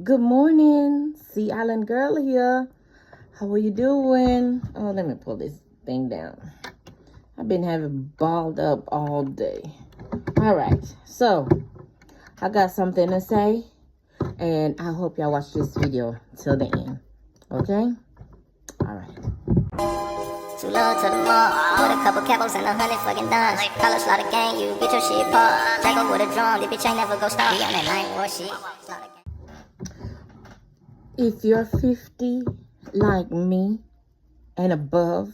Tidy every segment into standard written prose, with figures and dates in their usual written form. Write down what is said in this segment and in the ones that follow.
Good morning, Sea Island Girl here. How are you doing? Oh, let me pull this thing down. I've been having balled up all day. All right, so I got something to say, and I hope y'all watch this video till the end. Okay? All right. Too low to the mall, with a couple capos and 100 fucking dimes. Color slaughter gang, you get your shit popped. Jack up with a drum, the bitch ain't never go stop. Be on that night war shit. If you're 50 like me and above,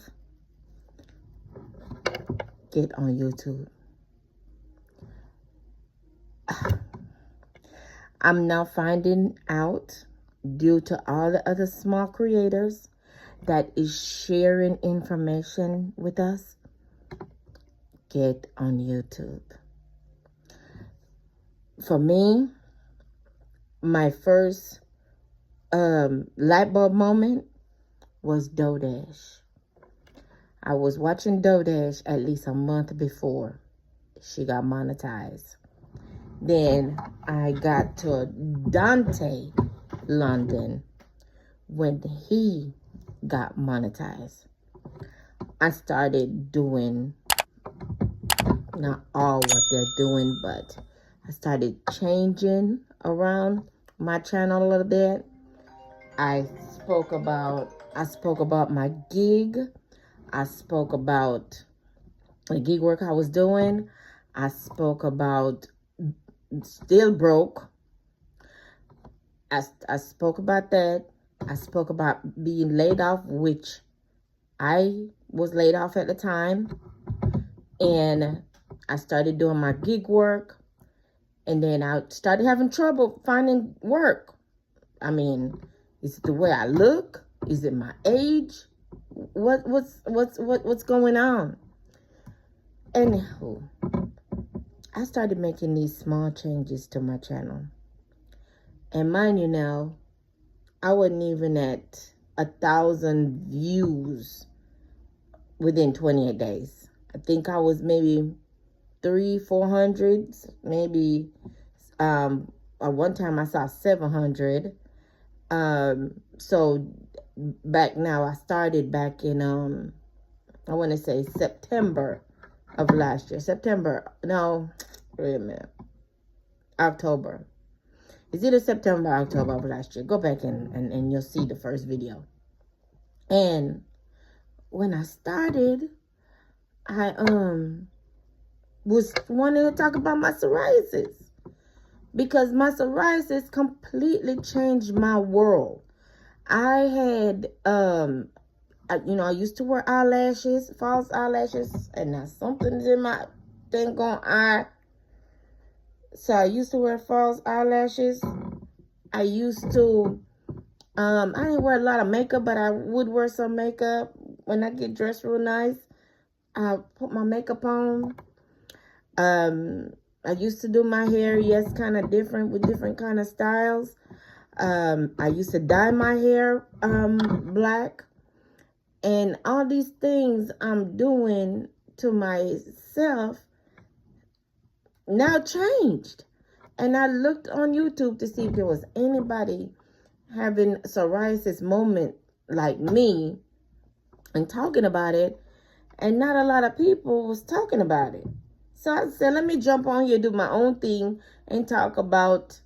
get on YouTube. I'm now finding out, due to all the other small creators that is sharing information with us, get on YouTube. For me, my first light bulb moment was DoorDash. I was watching DoorDash at least a month before she got monetized. Then I got to Dante London when he got monetized. I started doing not all what they're doing, but I started changing around my channel a little bit. I spoke about my gig. I spoke about the gig work I was doing. I spoke about still broke. I spoke about that. I spoke about being laid off, which I was laid off at the time. And I started doing my gig work. And then I started having trouble finding work. I mean, is it the way I look? Is it my age? What's going on? Anywho, I started making these small changes to my channel. And mind you now, I wasn't even at 1,000 views within 28 days. I think I was maybe 300-400, maybe at one time I saw 700. So back now, I started back in I want to say September of last year. Wait a minute. October. It's either September or October of last year. Go back and you'll see the first video. And when I started, I was wanting to talk about my psoriasis, because my psoriasis completely changed my world. I had I used to wear eyelashes, false eyelashes, and now something's in my thing on eye. So I used to wear false eyelashes. I used to, I didn't wear a lot of makeup, but I would wear some makeup. When I get dressed real nice, I put my makeup on. I used to do my hair, yes, kind of different, with different kind of styles. I used to dye my hair black. And all these things I'm doing to myself now changed. And I looked on YouTube to see if there was anybody having psoriasis moment like me and talking about it. And not a lot of people was talking about it. So I said, let me jump on here, do my own thing, and talk about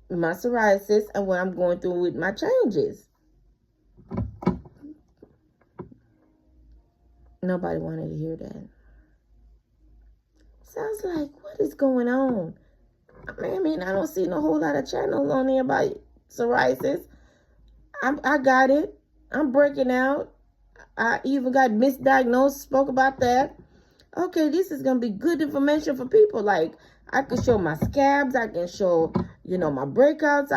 my psoriasis and what I'm going through with my changes. Nobody wanted to hear that. So I was like, what is going on? I mean, I don't see no whole lot of channels on here about psoriasis. I got it. I'm breaking out. I even got misdiagnosed, spoke about that. Okay, this is going to be good information for people. Like, I can show my scabs. I can show, my breakouts.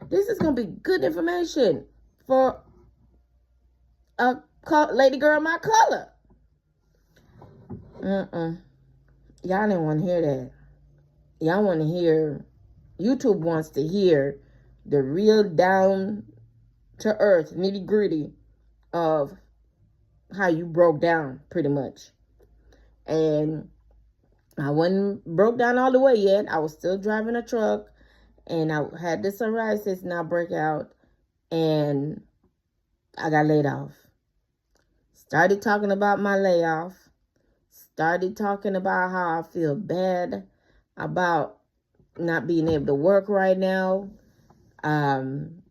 This is going to be good information for a lady girl my color. Y'all didn't want to hear that. Y'all want to hear, YouTube wants to hear the real down to earth, nitty gritty of how you broke down, pretty much. And I wasn't broke down all the way yet. I was still driving a truck and I had the psoriasis now break out, and I got laid off. Started talking about my layoff. Started talking about how I feel bad about not being able to work right now. I'm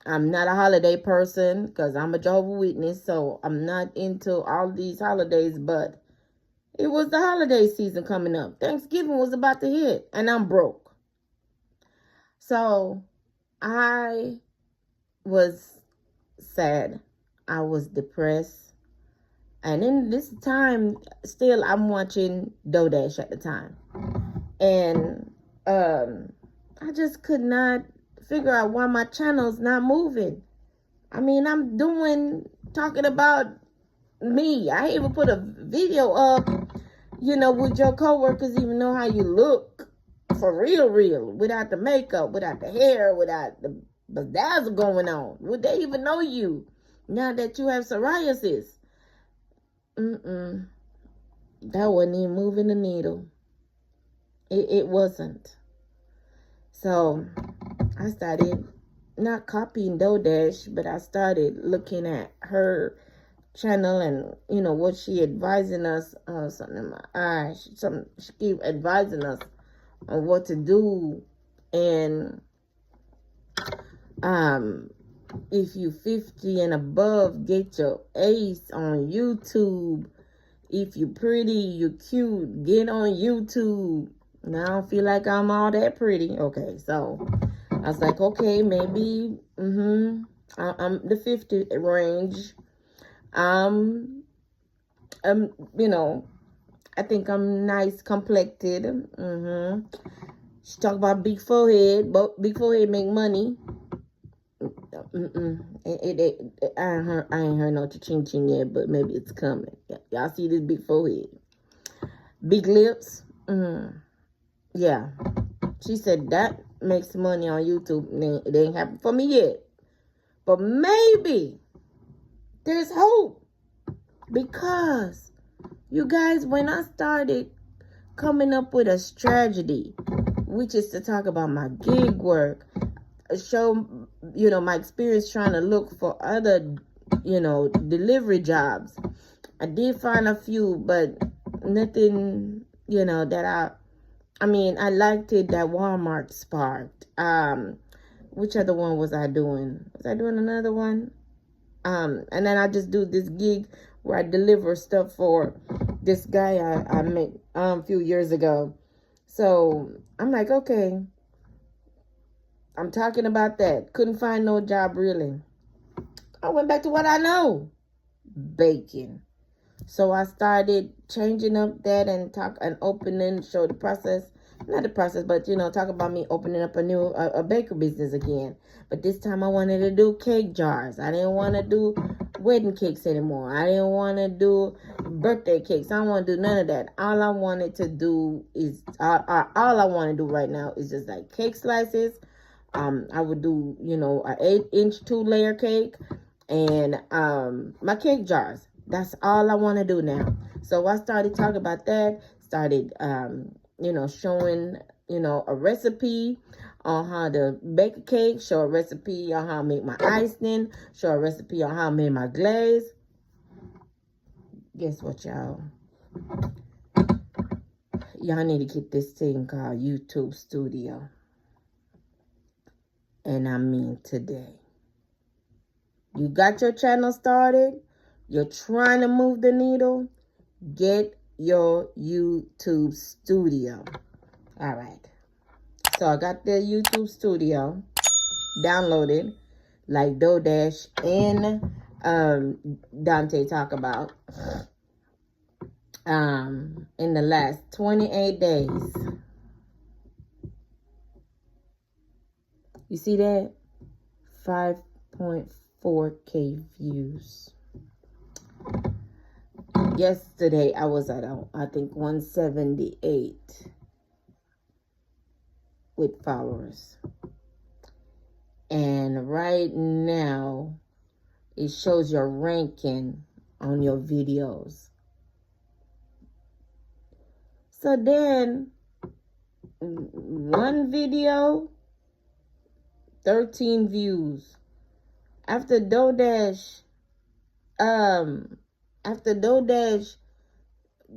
not a holiday person because I'm a Jehovah's Witness, so I'm not into all these holidays, but it was the holiday season coming up. Thanksgiving was about to hit, and I'm broke. So I was sad. I was depressed. And in this time, still, I'm watching DoorDash at the time. And I just could not figure out why my channel's not moving. I mean, I'm talking about me. I even put a video up, with your coworkers even know how you look for real, without the makeup, without the hair, without the bedazzle going on. Would they even know you now that you have psoriasis? That wasn't even moving the needle. It wasn't. So I started not copying DoorDash, but I started looking at her channel and what she advising us. Something in my eye. She keep advising us on what to do. And if you 50 and above, get your ace on YouTube. If you pretty, you cute, get on YouTube. Now I don't feel like I'm all that pretty. Okay, so I was like, okay, maybe I'm the 50 range. I think I'm nice complected. She talk about big forehead, but big forehead make money. I ain't heard no ching yet, but maybe it's coming. Y'all see this big forehead, big lips. Yeah, she said that makes money on YouTube. It ain't happened for me yet, but maybe there's hope, because you guys, when I started coming up with a strategy, which is to talk about my gig work, show my experience trying to look for other delivery jobs. I did find a few, but nothing that I liked it that Walmart sparked. Which other one was I doing? Was I doing another one? And then I just do this gig where I deliver stuff for this guy I met a few years ago. So I'm like, okay, I'm talking about that. Couldn't find no job really. I went back to what I know, baking. So I started changing up that and show the process. Not the process, but talk about me opening up a baker business again. But this time I wanted to do cake jars. I didn't want to do wedding cakes anymore. I didn't want to do birthday cakes. I don't want to do none of that. All I wanted to do is all I want to do right now is just like cake slices. I would do an 8-inch 2-layer cake and my cake jars. That's all I want to do now. So I started talking about that. Started showing a recipe on how to bake a cake, show a recipe on how to make my icing, show a recipe on how to make my glaze. Guess what, y'all? Y'all need to get this thing called YouTube Studio. And I mean today. You got your channel started. You're trying to move the needle. Get your YouTube Studio. All right. So I got the YouTube Studio downloaded, like DoorDash and Dante talk about. In the last 28 days. You see that? 5.4K views. Yesterday, I was at, I think, 178 with followers. And right now, it shows your ranking on your videos. So then, one video 13 views. After DoorDash, after DoorDash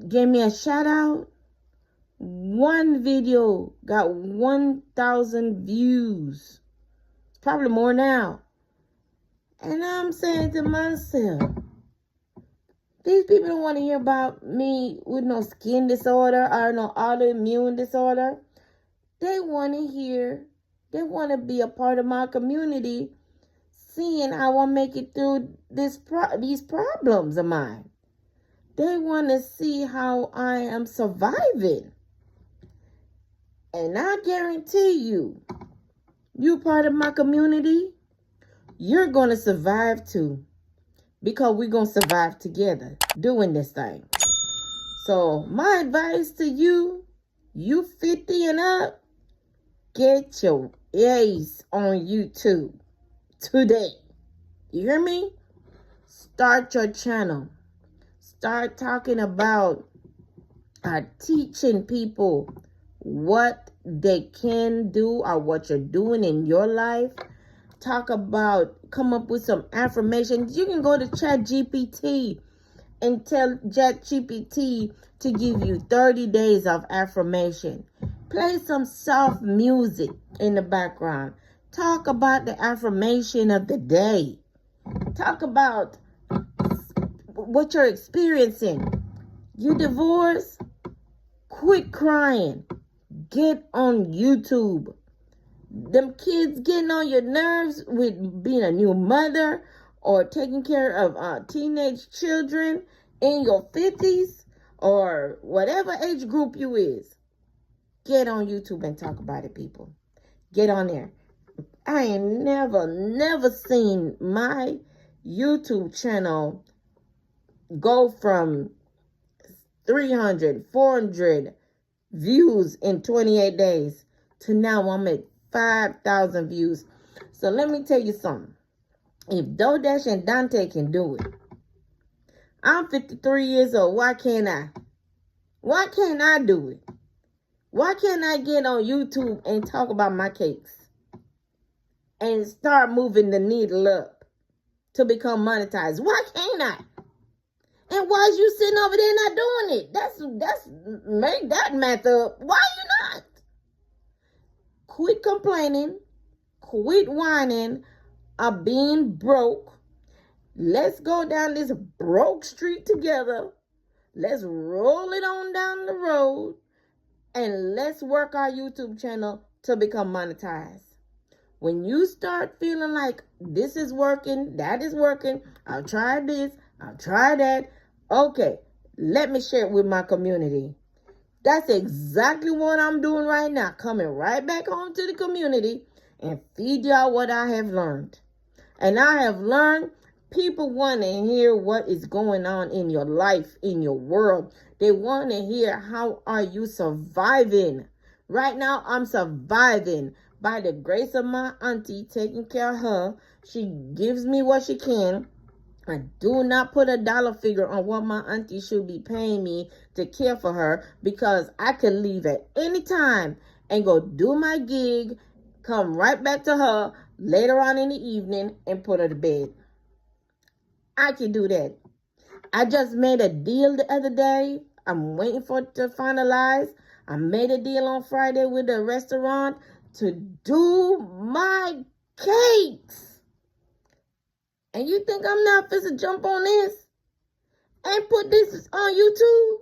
gave me a shout out, one video got 1,000 views. Probably more now. And I'm saying to myself, these people don't want to hear about me with no skin disorder or no autoimmune disorder. They want to hear, they want to be a part of my community, seeing how I make it through these problems of mine. They want to see how I am surviving. And I guarantee you, you part of my community, you're going to survive too. Because we're going to survive together doing this thing. So my advice to you, you 50 and up, get your ace on YouTube today. You hear me? Start your channel. Start talking about teaching people what they can do or what you're doing in your life. Talk about, come up with some affirmations. You can go to ChatGPT and tell ChatGPT to give you 30 days of affirmation. Play some soft music in the background. Talk about the affirmation of the day. Talk about what you're experiencing. You divorced? Quit crying. Get on YouTube. Them kids getting on your nerves with being a new mother or taking care of teenage children in your 50s or whatever age group you is. Get on YouTube and talk about it, people. Get on there. I ain't never seen my YouTube channel go from 300, 400 views in 28 days to now I'm at 5,000 views. So let me tell you something. If DoorDash and Dante can do it, I'm 53 years old. Why can't I? Why can't I do it? Why can't I get on YouTube and talk about my cakes and start moving the needle up to become monetized? Why can't I? And why is you sitting over there not doing it? That's make that math up. Why you not? Quit complaining. Quit whining of being broke. Let's go down this broke street together. Let's roll it on down the road. And let's work our YouTube channel to become monetized. When you start feeling like this is working, that is working, I'll try this, I'll try that. Okay, let me share it with my community. That's exactly what I'm doing right now. Coming right back home to the community and feed y'all what I have learned. And I have learned people want to hear what is going on in your life, in your world. They want to hear how are you surviving. Right now, I'm surviving by the grace of my auntie, taking care of her. She gives me what she can. I do not put a dollar figure on what my auntie should be paying me to care for her, because I could leave at any time and go do my gig, come right back to her later on in the evening and put her to bed. I can do that. I just made a deal the other day. I'm waiting for it to finalize. I made a deal on Friday with a restaurant to do my cakes. And you think I'm not supposed to jump on this and put this on YouTube?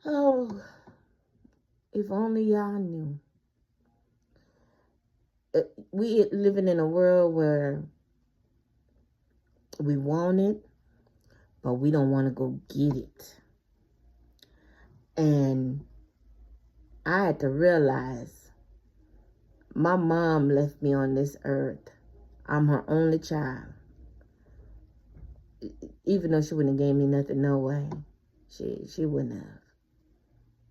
Oh, if only y'all knew. We living in a world where we want it, but we don't want to go get it. And I had to realize my mom left me on this earth. I'm her only child. Even though she wouldn't have gave me nothing, no way. She wouldn't have.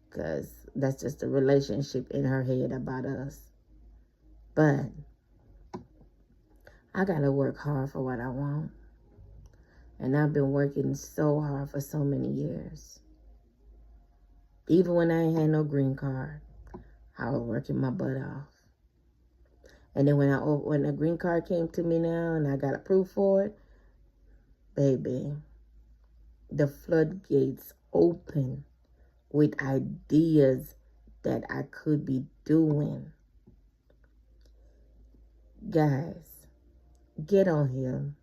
Because that's just the relationship in her head about us. But I got to work hard for what I want. And I've been working so hard for so many years. Even when I ain't had no green card, I was working my butt off. And then when the green card came to me now and I got approved for it, baby, the floodgates open with ideas that I could be doing. Guys, get on here.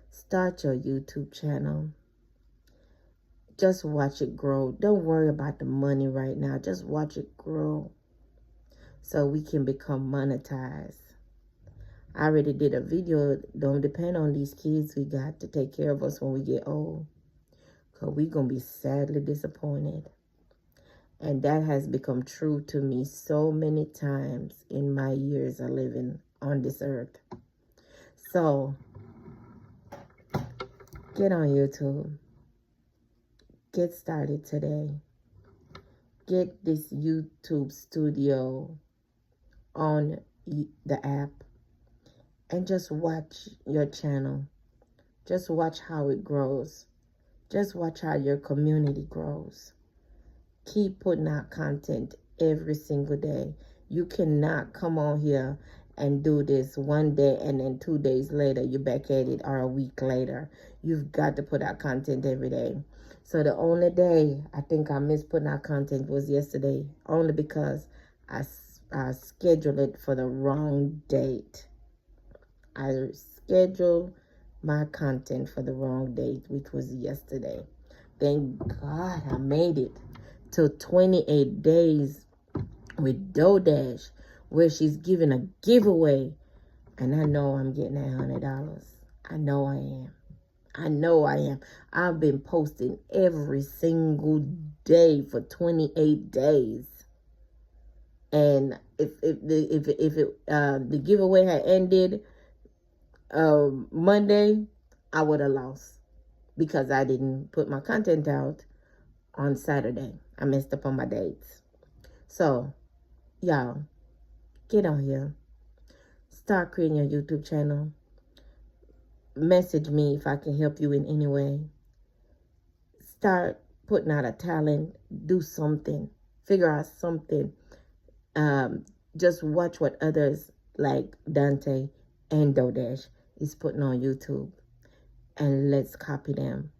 Start your YouTube channel. Just watch it grow. Don't worry about the money right now. Just watch it grow so we can become monetized. I already did a video. Don't depend on these kids we got to take care of us when we get old, because we're going to be sadly disappointed. And that has become true to me so many times in my years of living on this earth. So, get on YouTube. Get started today. Get this YouTube studio on the app and just watch your channel. Just watch how it grows. Just watch how your community grows. Keep putting out content every single day. You cannot come on here and do this one day and then 2 days later you're back at it, or a week later. You've got to put out content every day. So the only day I think I missed putting out content was yesterday, only because I scheduled it for the wrong date. I scheduled my content for the wrong date, which was yesterday. Thank God I made it to 28 days with DoorDash, where she's giving a giveaway. And I know I'm getting that $100. I know I am. I know I am. I've been posting every single day for 28 days. And if the giveaway had ended Monday, I would have lost, because I didn't put my content out on Saturday. I messed up on my dates. So, y'all, get on here. Start creating your YouTube channel. Message me if I can help you in any way. Start putting out a talent. Do something. Figure out something. Just watch what others like Dante and DoorDash is putting on YouTube, and let's copy them.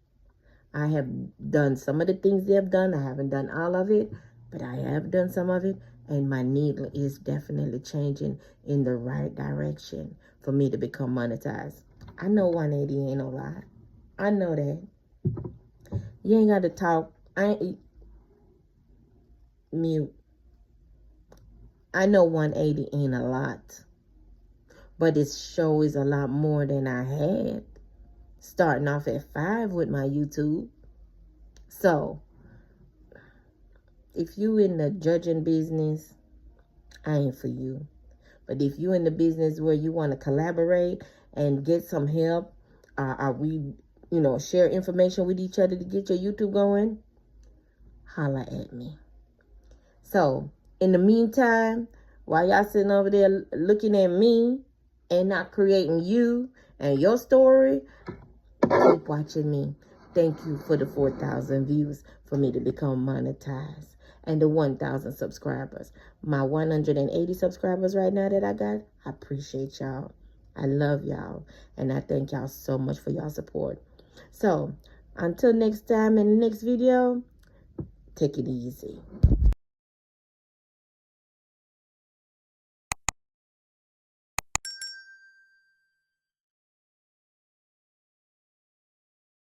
I have done some of the things they have done. I haven't done all of it, but I have done some of it, and my needle is definitely changing in the right direction for me to become monetized. I know 180 ain't no lie. I know that. You ain't got to talk. Mute. I know 180 ain't a lot, but it sure is a lot more than I had starting off at 5 with my YouTube. So, if you in the judging business, I ain't for you. But if you in the business where you want to collaborate and get some help, we, share information with each other to get your YouTube going, holla at me. So, in the meantime, while y'all sitting over there looking at me and not creating you and your story, keep watching me. Thank you for the 4,000 views for me to become monetized, and the 1,000 subscribers. My 180 subscribers right now that I got, I appreciate y'all. I love y'all, and I thank y'all so much for y'all support. So, until next time in the next video, take it easy.